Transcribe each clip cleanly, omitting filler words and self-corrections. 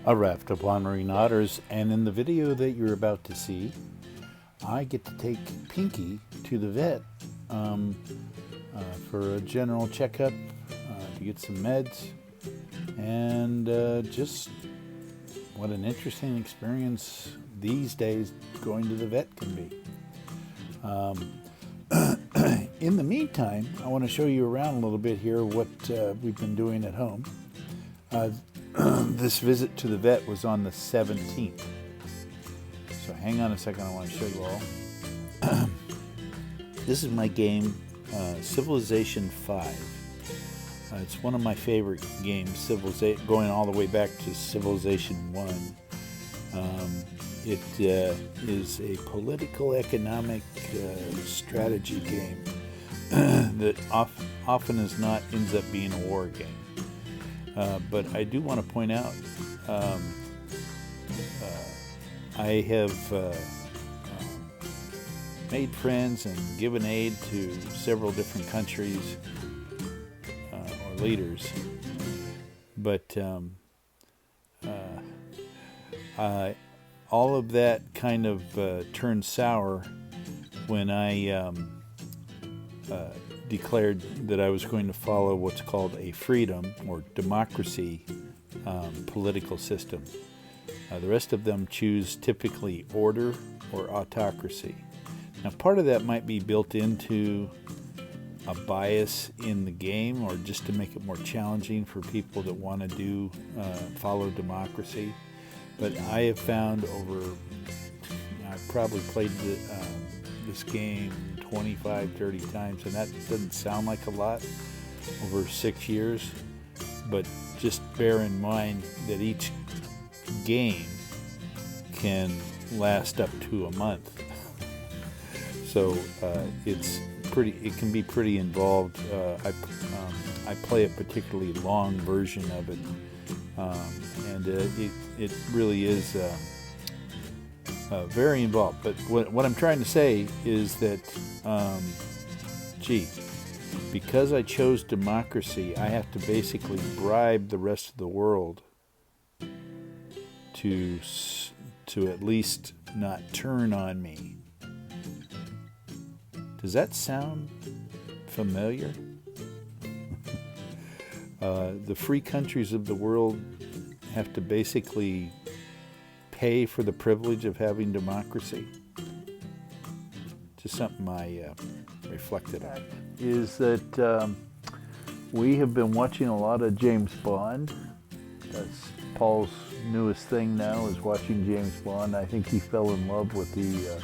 A raft of wandering otters, and in the video that you're about to see, I get to take Pinky to the vet for a general checkup, to get some meds, and just what an interesting experience these days going to the vet can be. In the meantime, I want to show you around a little bit here what we've been doing at home. This visit to the vet was on the 17th. So hang on a second, I want to show you all. This is my game, Civilization 5. It's one of my favorite games, going all the way back to Civilization 1. It is a political economic strategy game that often as not ends up being a war game. But I do want to point out, I have made friends and given aid to several different countries or leaders, but all of that kind of turned sour when I declared that I was going to follow what's called a freedom or democracy political system. The rest of them choose typically order or autocracy. Now, part of that might be built into a bias in the game, or just to make it more challenging for people that want to follow democracy. But I have found I've probably played this game 25, 30 times, and that doesn't sound like a lot over 6 years, but just bear in mind that each game can last up to a month. So it can be pretty involved. I play a particularly long version of it, and it really is very involved. But what I'm trying to say is that, because I chose democracy, I have to basically bribe the rest of the world to at least not turn on me. Does that sound familiar? The free countries of the world have to basically pay for the privilege of having democracy. Just something I reflected on. Is that we have been watching a lot of James Bond. That's Paul's newest thing now, is watching James Bond. I think he fell in love with the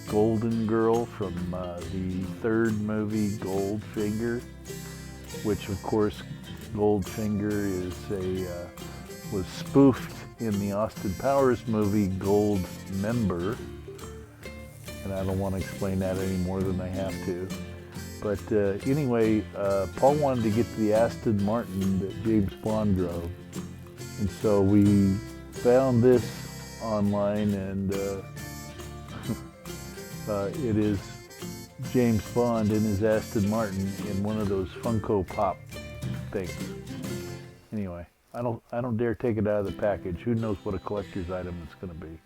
Golden Girl from the third movie, Goldfinger, which of course Goldfinger was spoofed in the Austin Powers movie Goldmember, and I don't want to explain that any more than I have to. But anyway, Paul wanted to get to the Aston Martin that James Bond drove, and so we found this online, and it is James Bond in his Aston Martin in one of those Funko Pop things. Anyway, I don't dare take it out of the package. Who knows what a collector's item it's going to be.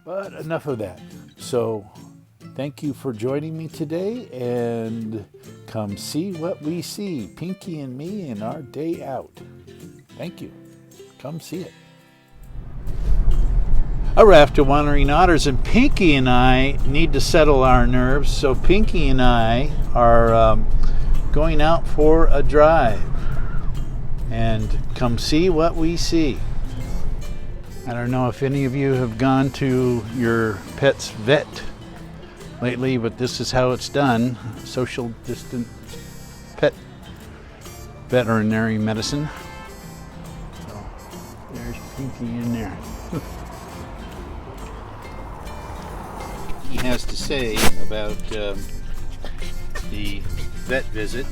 But enough of that. So, thank you for joining me today, and come see what we see, Pinky and me, in our day out. Thank you. Come see it. A raft of wandering otters, and Pinky and I need to settle our nerves, so Pinky and I are going out for a drive, and come see what we see. I don't know if any of you have gone to your pet's vet lately, but this is how it's done. Social distance pet veterinary medicine. So there's Pinky in there. He has to say about the vet visit.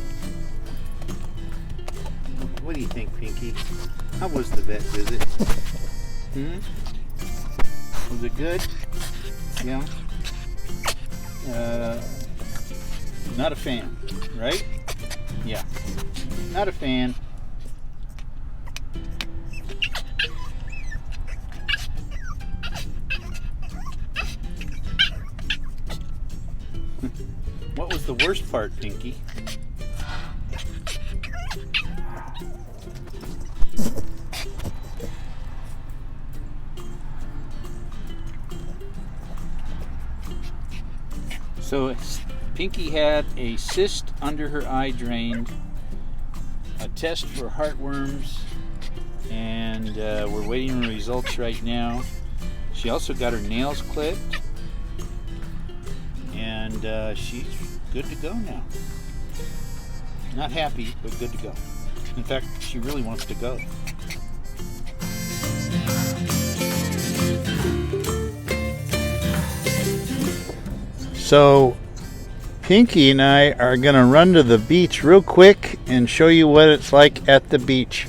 What do you think, Pinky? How was the vet visit? Was it good? Yeah. Not a fan, right? Yeah. Not a fan. was the worst part, Pinky. So Pinky had a cyst under her eye drained, a test for heartworms, and we're waiting on results right now. She also got her nails clipped, and she's good to go now. Not happy, but good to go. In fact, she really wants to go. So Pinky and I are going to run to the beach real quick and show you what it's like at the beach.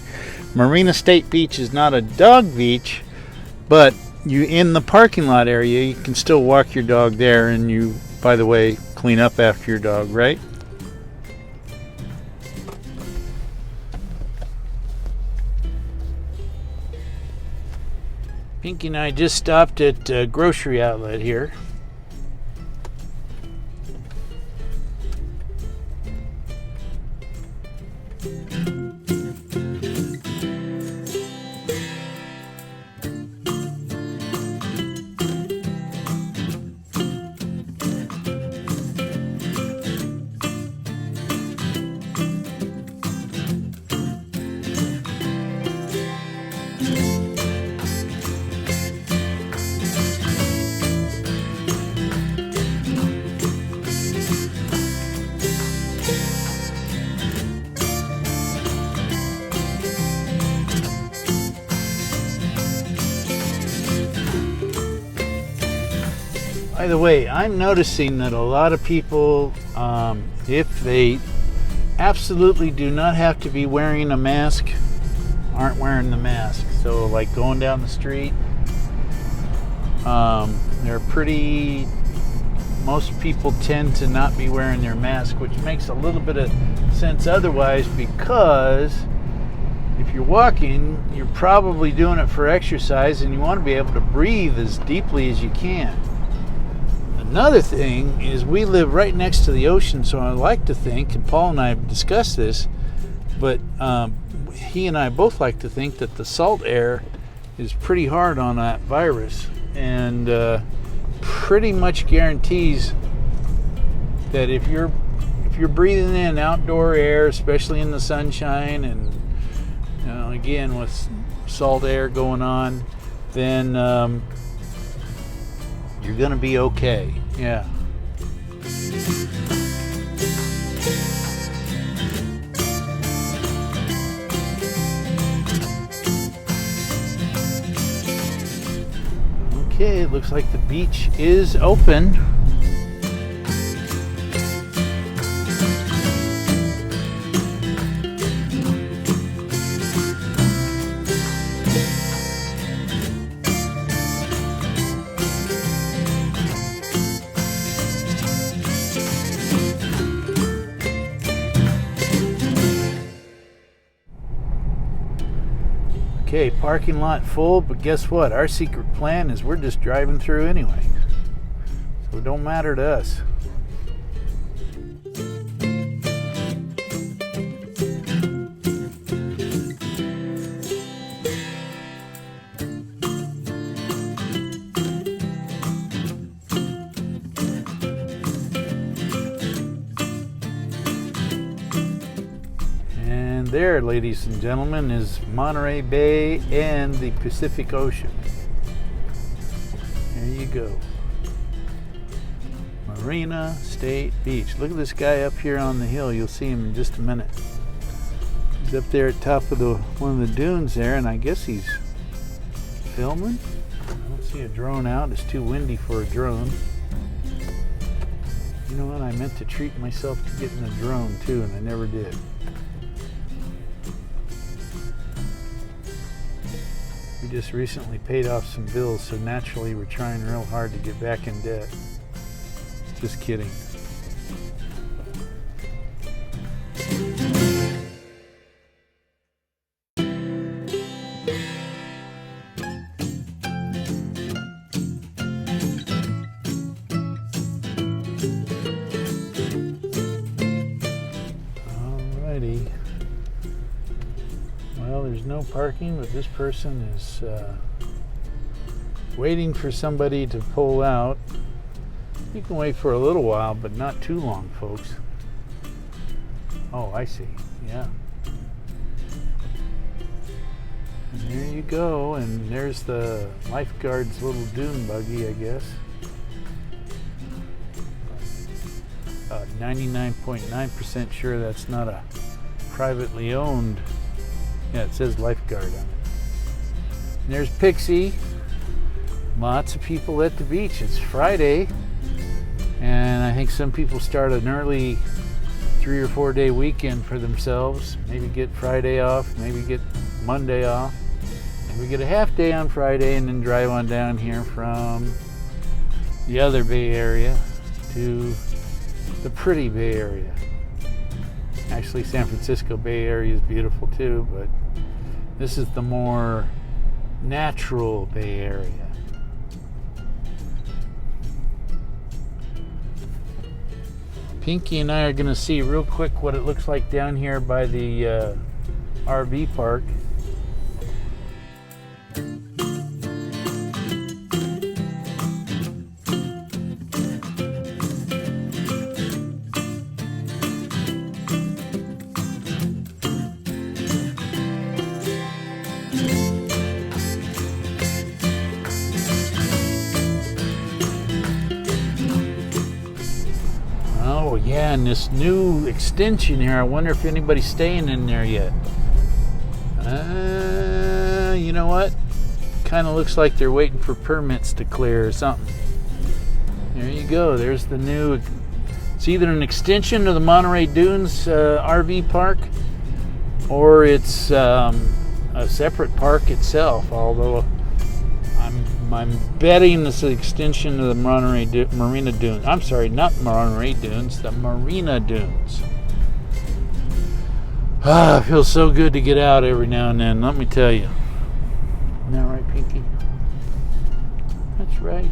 Marina State Beach is not a dog beach, but you in the parking lot area, you can still walk your dog there, and you, by the way, clean up after your dog, right? Pinky and I just stopped at a grocery outlet here. By the way, I'm noticing that a lot of people, if they absolutely do not have to be wearing a mask, aren't wearing the mask. So like going down the street, most people tend to not be wearing their mask, which makes a little bit of sense otherwise, because if you're walking, you're probably doing it for exercise, and you want to be able to breathe as deeply as you can. Another thing is we live right next to the ocean, so I like to think, and Paul and I have discussed this, but he and I both like to think that the salt air is pretty hard on that virus, and pretty much guarantees that if you're breathing in outdoor air, especially in the sunshine, and again with salt air going on, then you're gonna be okay. Yeah. Okay, it looks like the beach is open. Okay, parking lot full, but guess what? Our secret plan is we're just driving through anyway. So it don't matter to us. There, ladies and gentlemen, is Monterey Bay and the Pacific Ocean. There you go. Marina State Beach. Look at this guy up here on the hill. You'll see him in just a minute. He's up there at top of one of the dunes there, and I guess he's filming. I don't see a drone out. It's too windy for a drone. You know what? I meant to treat myself to getting a drone too, and I never did. We just recently paid off some bills, so naturally we're trying real hard to get back in debt. Just kidding. no parking, but this person is waiting for somebody to pull out. You can wait for a little while, but not too long, folks. Oh, I see. Yeah. And there you go, and there's the lifeguard's little dune buggy, I guess. 99.9% sure that's not a privately owned. Yeah, it says lifeguard on it. And there's Pixie. Lots of people at the beach. It's Friday, and I think some people start an early 3 or 4 day weekend for themselves. Maybe get Friday off, maybe get Monday off. We get a half day on Friday and then drive on down here from the other Bay Area to the pretty Bay Area. Actually, San Francisco Bay Area is beautiful too, but this is the more natural Bay Area. Pinky and I are going to see real quick what it looks like down here by the RV park. Oh yeah, and this new extension here, I wonder if anybody's staying in there yet. You know what? Kind of looks like they're waiting for permits to clear or something. There you go, there's the new, it's either an extension of the Monterey Dunes RV park, or it's a separate park itself, although I'm betting it's an extension of the Marina Dunes. I'm sorry, not Monterey Dunes, the Marina Dunes. Ah, it feels so good to get out every now and then, let me tell you. Isn't that right, Pinky? That's right.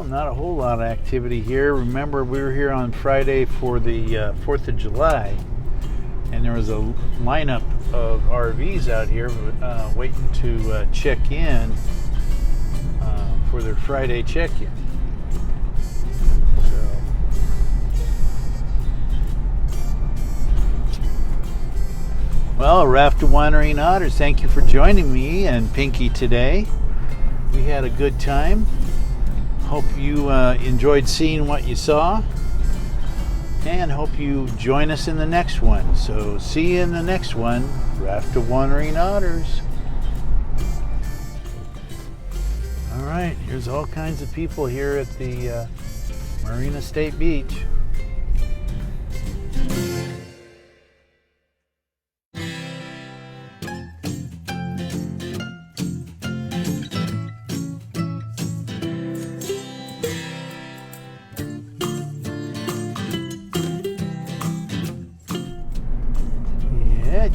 Not a whole lot of activity here. Remember, we were here on Friday for the 4th of July, and there was a lineup of RVs out here waiting to check in for their Friday check-in. Well, Raft of Wandering Otters, thank you for joining me and Pinky today. We had a good time. Hope you enjoyed seeing what you saw, and hope you join us in the next one. So see you in the next one. Raft of Wandering Otters. All right, here's all kinds of people here at the Marina State Beach.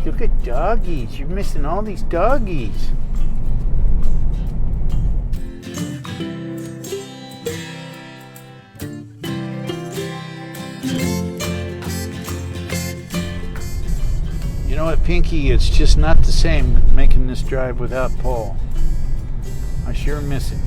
Look at doggies. You're missing all these doggies. You know what, Pinky? It's just not the same making this drive without Paul. I sure miss him.